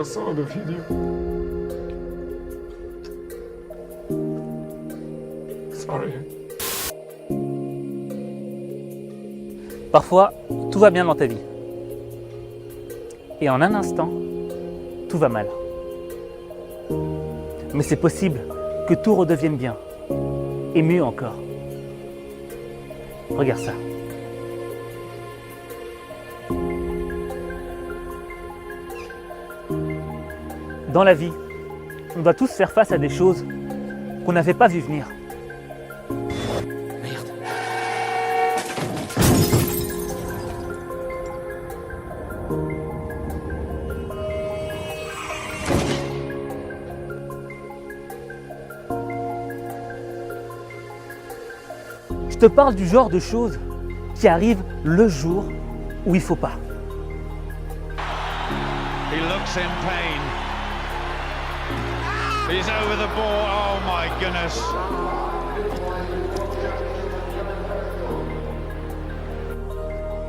saw the video. Sorry. Parfois, tout va bien dans ta vie. Et en un instant, tout va mal. Mais c'est possible que tout redevienne bien. Et mieux encore. Regarde ça. Dans la vie, on doit tous faire face à des choses qu'on n'avait pas vu venir. Merde. Je te parle du genre de choses qui arrivent le jour où il faut pas. He looks in pain. He's over the ball. Oh my goodness.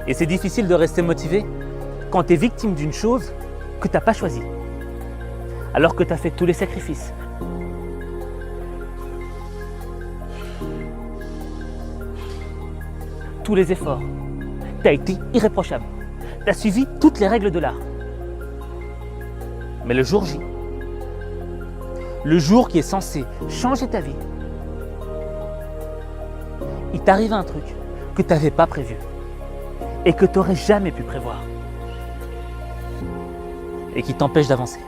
Et c'est difficile de rester motivé quand tu es victime d'une chose que tu n'as pas choisie, alors que tu as fait tous les sacrifices. Tous les efforts. Tu as été irréprochable. Tu as suivi toutes les règles de l'art. Mais le jour J, le jour qui est censé changer ta vie, il t'arrive un truc que tu n'avais pas prévu et que tu n'aurais jamais pu prévoir et qui t'empêche d'avancer.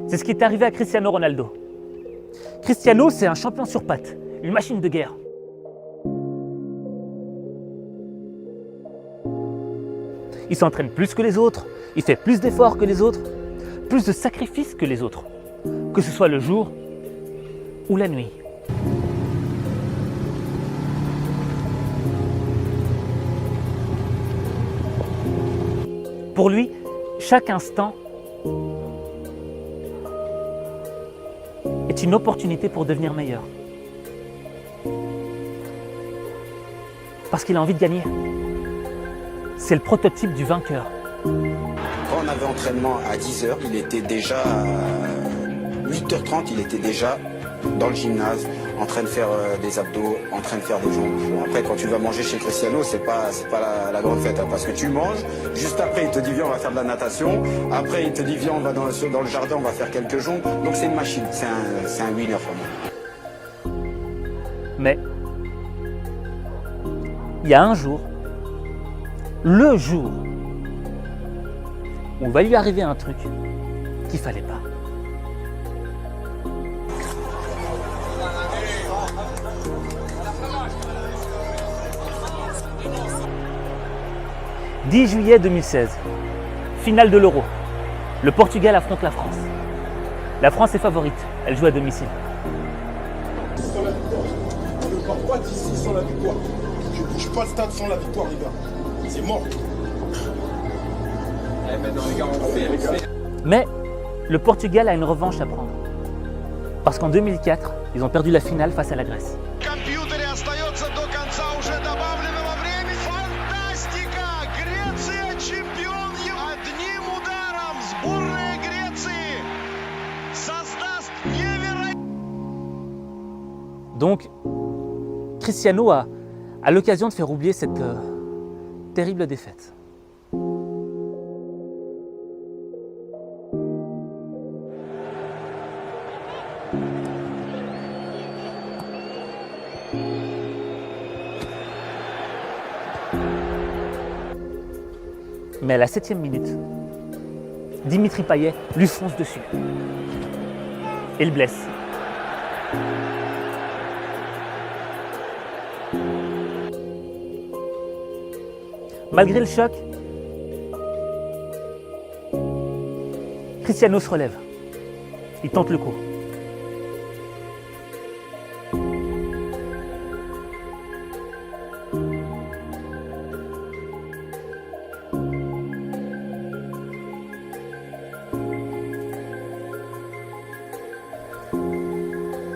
C'est ce qui est arrivé à Cristiano Ronaldo. Cristiano, c'est un champion sur pattes, une machine de guerre. Il s'entraîne plus que les autres, il fait plus d'efforts que les autres, plus de sacrifices que les autres, que ce soit le jour ou la nuit. Pour lui, chaque instant est une opportunité pour devenir meilleur. Parce qu'il a envie de gagner. C'est le prototype du vainqueur. Quand on avait entraînement à 10h, il était déjà à 8h30, il était déjà dans le gymnase, en train de faire des abdos, en train de faire des jambes. Bon, après, quand tu vas manger chez Cristiano, c'est pas la grande fête, hein, parce que tu manges, juste après, il te dit viens, on va faire de la natation, après, il te dit viens, on va dans le jardin, on va faire quelques jambes. Donc c'est une machine, c'est un winner pour moi. Mais il y a un jour, le jour où va lui arriver un truc qu'il fallait pas. « 10 juillet 2016, finale de l'Euro. Le Portugal affronte la France. La France est favorite, elle joue à domicile. Sans la victoire. On ne part pas d'ici sans la victoire. Je ne bouge pas le stade sans la victoire, les gars. C'est mort. Mais le Portugal a une revanche à prendre. Parce qu'en 2004, ils ont perdu la finale face à la Grèce. Компьютере остается до конца уже добавленного времени. Фантастика! Греция чемпион одним ударом. Сборная Греции создаст невероятный. Donc, Cristiano a l'occasion de faire oublier cette terrible défaite. Mais à la 7e minute, Dimitri Payet lui fonce dessus et le blesse. Malgré le choc, Cristiano se relève. Il tente le coup.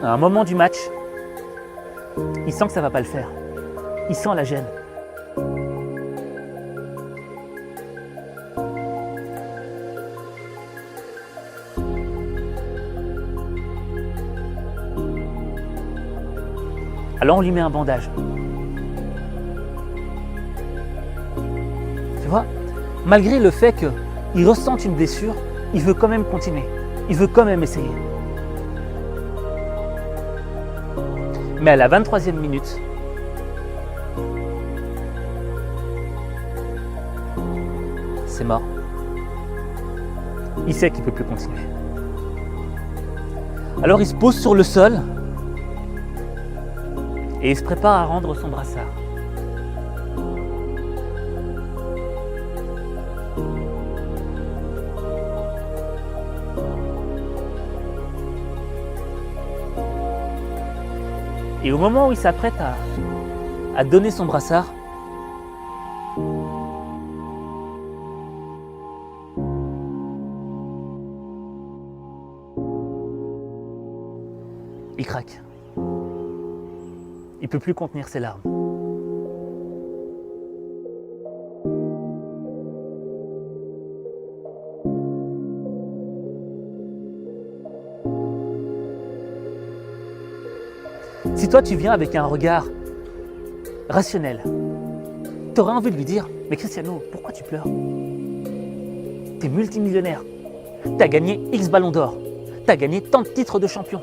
à un moment du match, il sent que ça ne va pas le faire. Il sent la gêne. Alors on lui met un bandage. Tu vois, malgré le fait qu'il ressente une blessure, il veut quand même continuer. Il veut quand même essayer. Mais à la 23e minute, c'est mort. Il sait qu'il ne peut plus continuer. Alors il se pose sur le sol et il se prépare à rendre son brassard. Et au moment où il s'apprête à donner son brassard, il craque. Il ne peut plus contenir ses larmes. Si toi tu viens avec un regard rationnel, tu aurais envie de lui dire « Mais Cristiano, pourquoi tu pleures? T'es multimillionnaire, t'as gagné X ballons d'or, t'as gagné tant de titres de champion.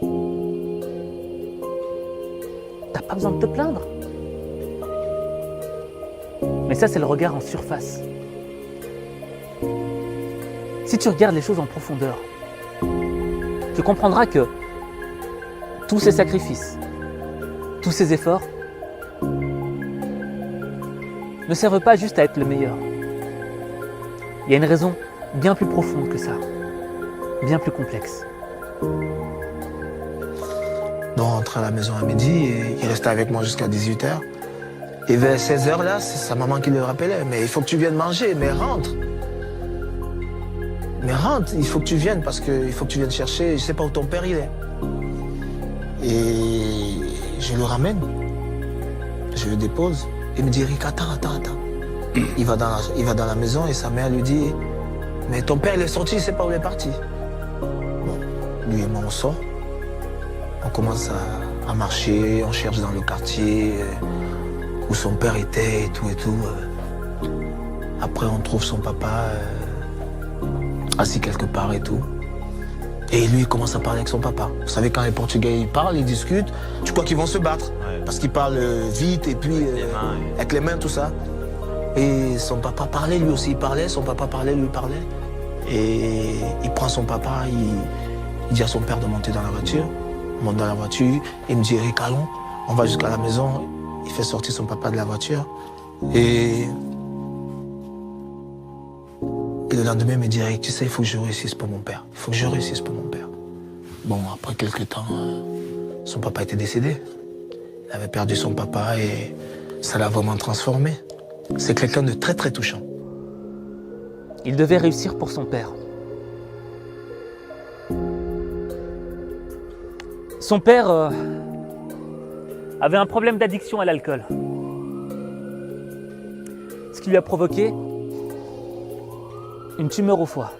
T'as pas besoin de te plaindre. » Mais ça, c'est le regard en surface. Si tu regardes les choses en profondeur, tu comprendras que tous ces sacrifices, tous ces efforts ne servent pas juste à être le meilleur. Il y a une raison bien plus profonde que ça, bien plus complexe. Donc, on rentrait à la maison à midi et il restait avec moi jusqu'à 18h. Et vers 16h là, c'est sa maman qui le rappelait. Mais il faut que tu viennes manger, mais rentre. Mais rentre, il faut que tu viennes parce qu'il faut que tu viennes chercher, je sais pas où ton père il est. Et je le ramène, je le dépose. Il me dit, Rick, attends. Il va dans la maison et sa mère lui dit, mais ton père il est sorti, il sait pas où il est parti. Bon, lui et moi on sort. On commence à marcher, on cherche dans le quartier où son père était et tout. Après, on trouve son papa assis quelque part et tout. Et lui, il commence à parler avec son papa. Vous savez, quand les Portugais ils parlent, ils discutent, tu crois qu'ils vont se battre. Ouais. Parce qu'ils parlent vite et puis avec les mains, tout ça. Et son papa parlait, lui aussi, il parlait. Son papa parlait, lui parlait. Et il prend son papa, il dit à son père de monter dans la voiture. On monte dans la voiture, il me dit, Eric, allons, on va jusqu'à la maison. Il fait sortir son papa de la voiture. Et le lendemain, il me dit, Eric, tu sais, il faut que je réussisse pour mon père. Il faut que je réussisse pour mon père. Bon, après quelques temps, son papa était décédé. Il avait perdu son papa et ça l'a vraiment transformé. C'est quelqu'un de très, très touchant. Il devait réussir pour son père. Son père avait un problème d'addiction à l'alcool. Ce qui lui a provoqué une tumeur au foie.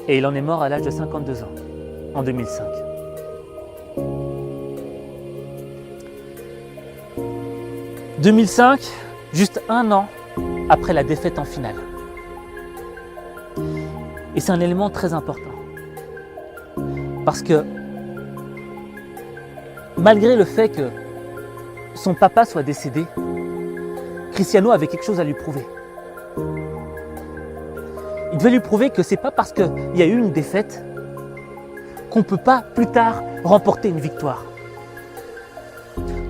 Et il en est mort à l'âge de 52 ans, en 2005. « 2005, juste un an après la défaite en finale. Et c'est un élément très important. Parce que, malgré le fait que son papa soit décédé, Cristiano avait quelque chose à lui prouver. Il devait lui prouver que c'est pas parce qu'il y a eu une défaite qu'on ne peut pas plus tard remporter une victoire.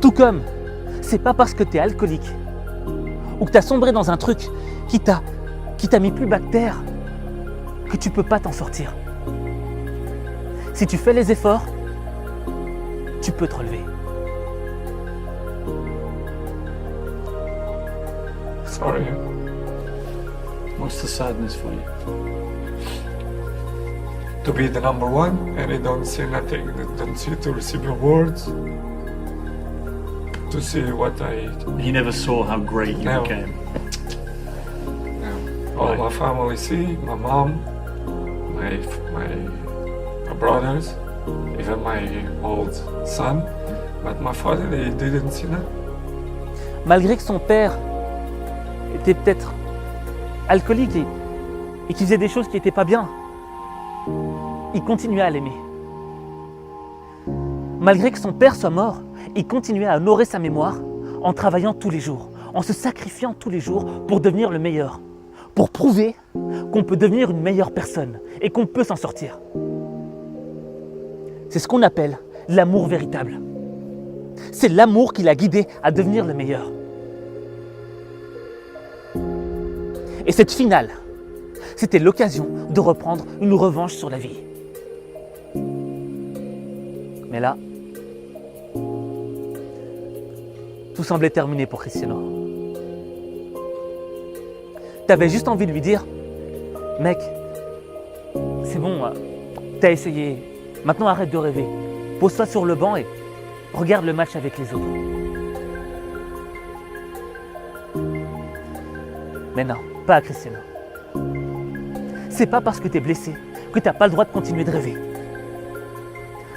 Tout comme c'est pas parce que tu es alcoolique ou que tu as sombré dans un truc qui t'a mis plus bas que terre que tu peux pas t'en sortir. Si tu fais les efforts, tu peux te relever. Sorry. What's the sadness for you? to be the number one, and they don't see nothing. They don't see to receive awards, to see what I. He never saw how great you No. became. All Right. my family see, my mom, my brothers, even my old son, but my father, they didn't see that. Malgré que son père était peut-être alcoolique et qu'il faisait des choses qui n'étaient pas bien, il continuait à l'aimer. Malgré que son père soit mort, il continuait à honorer sa mémoire en travaillant tous les jours, en se sacrifiant tous les jours pour devenir le meilleur, pour prouver qu'on peut devenir une meilleure personne et qu'on peut s'en sortir. C'est ce qu'on appelle l'amour véritable. C'est l'amour qui l'a guidé à devenir le meilleur. Et cette finale, c'était l'occasion de reprendre une revanche sur la vie. Mais là, tout semblait terminé pour Cristiano. T'avais juste envie de lui dire, mec, c'est bon, t'as essayé, maintenant arrête de rêver. Pose-toi sur le banc et regarde le match avec les autres. Mais non, pas à Cristiano. C'est pas parce que t'es blessé que t'as pas le droit de continuer de rêver.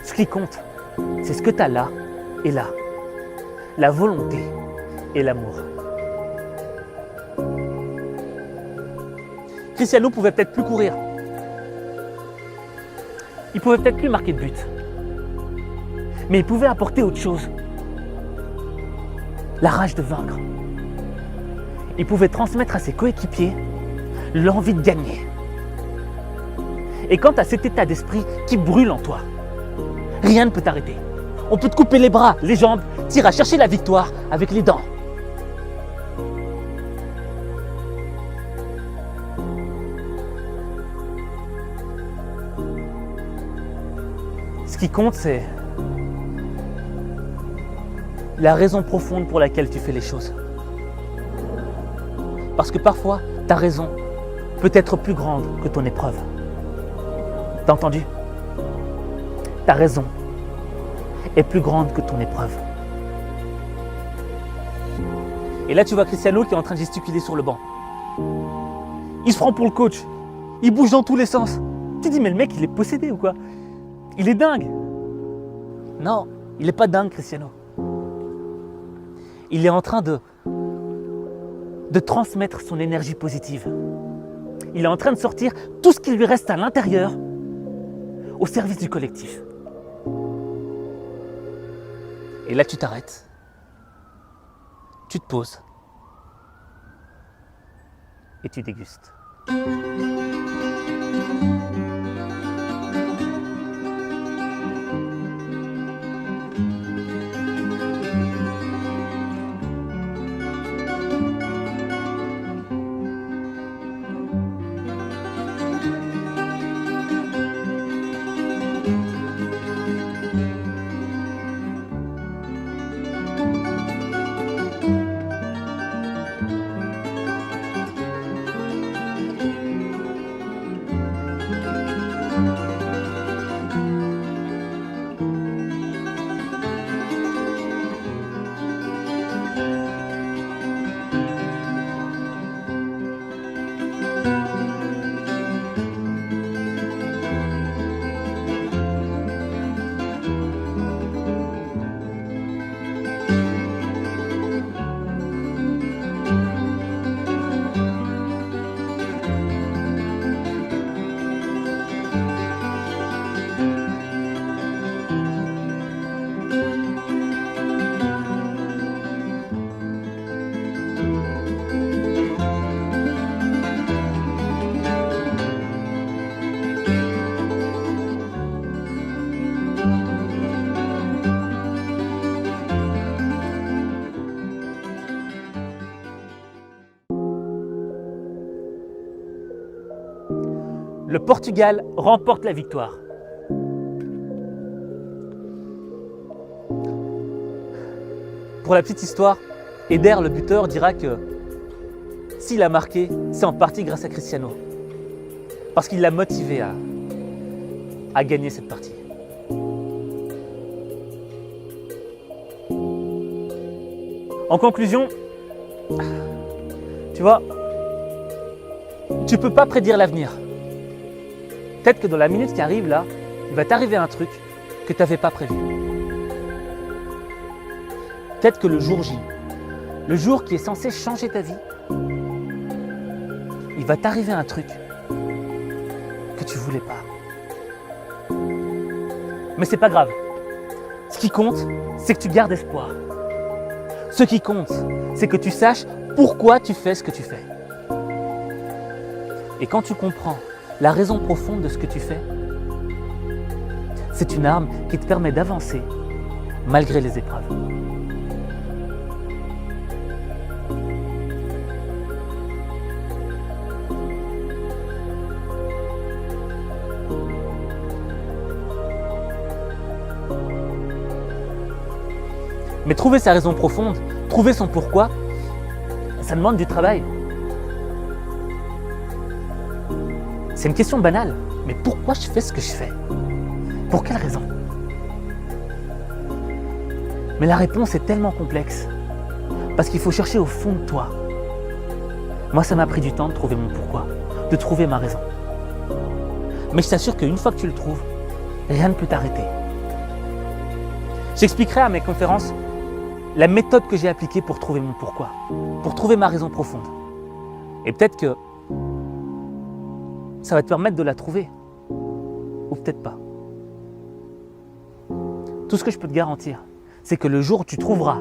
Ce qui compte, c'est ce que t'as là et là. La volonté et l'amour. Cristiano pouvait peut-être plus courir. Il pouvait peut-être plus marquer de but. Mais il pouvait apporter autre chose. La rage de vaincre. Il pouvait transmettre à ses coéquipiers l'envie de gagner. Et quand tu as cet état d'esprit qui brûle en toi, rien ne peut t'arrêter. On peut te couper les bras, les jambes, t'iras chercher la victoire avec les dents. Ce qui compte, c'est la raison profonde pour laquelle tu fais les choses. Parce que parfois, ta raison peut être plus grande que ton épreuve. T'as entendu? Ta raison est plus grande que ton épreuve. Et là, tu vois Cristiano qui est en train de gesticuler sur le banc. Il se prend pour le coach. Il bouge dans tous les sens. Tu te dis, mais le mec, il est possédé ou quoi? Il est dingue. Non, il n'est pas dingue, Cristiano. Il est en train de transmettre son énergie positive. Il est en train de sortir tout ce qui lui reste à l'intérieur au service du collectif. Et là, tu t'arrêtes. Tu te poses. Et tu dégustes. Le Portugal remporte la victoire. Pour la petite histoire, Eder, le buteur, dira que s'il a marqué, c'est en partie grâce à Cristiano. Parce qu'il l'a motivé à gagner cette partie. En conclusion, tu vois, tu peux pas prédire l'avenir. Peut-être que dans la minute qui arrive là, il va t'arriver un truc que tu n'avais pas prévu. Peut-être que le jour J, le jour qui est censé changer ta vie, il va t'arriver un truc que tu voulais pas. Mais c'est pas grave. Ce qui compte, c'est que tu gardes espoir. Ce qui compte, c'est que tu saches pourquoi tu fais ce que tu fais. Et quand tu comprends la raison profonde de ce que tu fais, c'est une arme qui te permet d'avancer malgré les épreuves. Mais trouver sa raison profonde, trouver son pourquoi, ça demande du travail. C'est une question banale, mais pourquoi je fais ce que je fais? Pour quelle raison? Mais la réponse est tellement complexe, parce qu'il faut chercher au fond de toi. Moi, ça m'a pris du temps de trouver mon pourquoi, de trouver ma raison. Mais je t'assure qu'une fois que tu le trouves, rien ne peut t'arrêter. J'expliquerai à mes conférences la méthode que j'ai appliquée pour trouver mon pourquoi, pour trouver ma raison profonde. Et peut-être que ça va te permettre de la trouver, ou peut-être pas. Tout ce que je peux te garantir, c'est que le jour où tu trouveras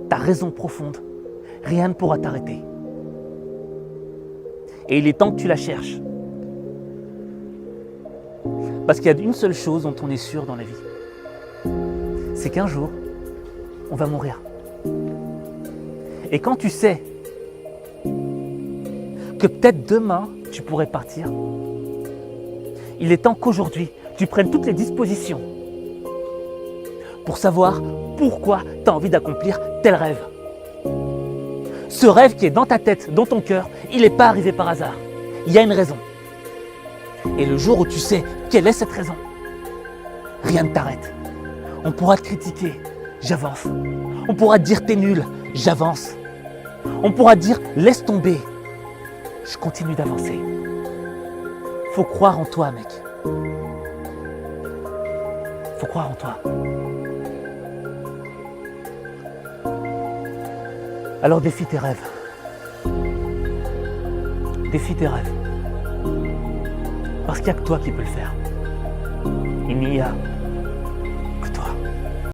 ta raison profonde, rien ne pourra t'arrêter. Et il est temps que tu la cherches. Parce qu'il y a une seule chose dont on est sûr dans la vie, c'est qu'un jour, on va mourir. Et quand tu sais que peut-être demain, tu pourrais partir, il est temps qu'aujourd'hui, tu prennes toutes les dispositions pour savoir pourquoi tu as envie d'accomplir tel rêve. Ce rêve qui est dans ta tête, dans ton cœur, il n'est pas arrivé par hasard. Il y a une raison. Et le jour où tu sais quelle est cette raison, rien ne t'arrête. On pourra te critiquer, j'avance. On pourra te dire t'es nul, j'avance. On pourra te dire laisse tomber, je continue d'avancer. Faut croire en toi, mec. Faut croire en toi. Alors défie tes rêves. Défie tes rêves. Parce qu'il n'y a que toi qui peux le faire. Il n'y a que toi.